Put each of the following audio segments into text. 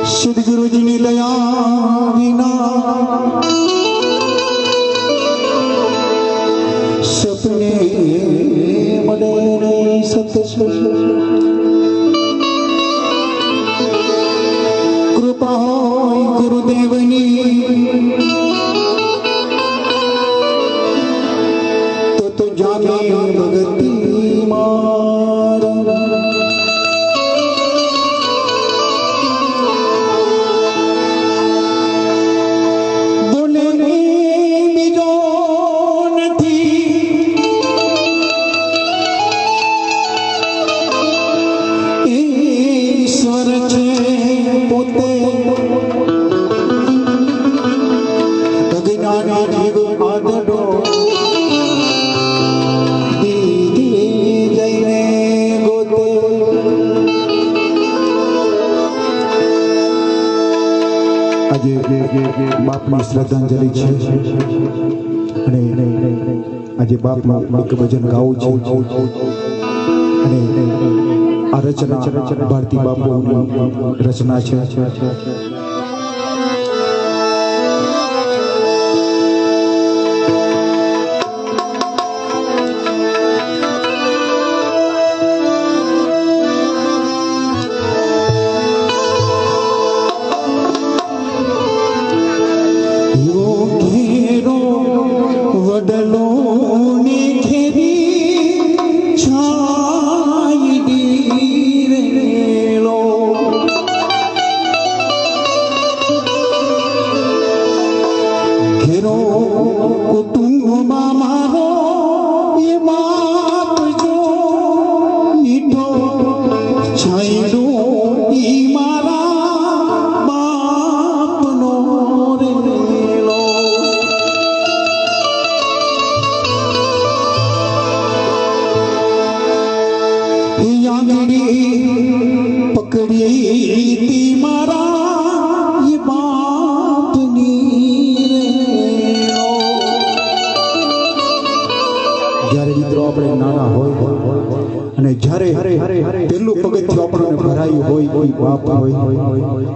સદગુરુજીની દયા વિના સપને મળે નહીં સત્સંગ કૃપા હોય ગુરુદેવની તો જામે ભગતિ મારા બાપની શ્રદ્ધાંજલિ છે અને આજે બાપનું એક ભજન ગાવું છે અને આ રચના ભારતી બાપુની રચના છે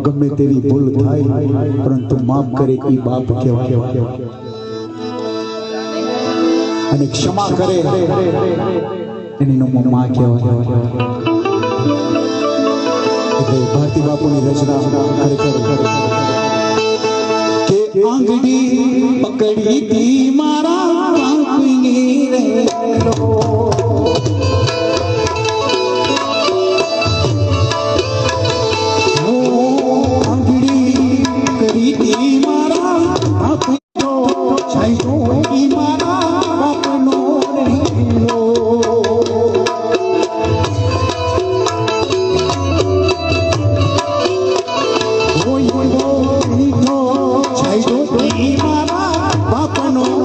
ગમે તેવી ભૂલ થાય પરંતુ માફ કરે એ બાપ કહેવાય અને ક્ષમા કરે એની નામ માં કહેવાય એટલે ભારતી બાપુની રચના ખરેખર કે આંગળી પકડી તી મારા બાપની રેલો no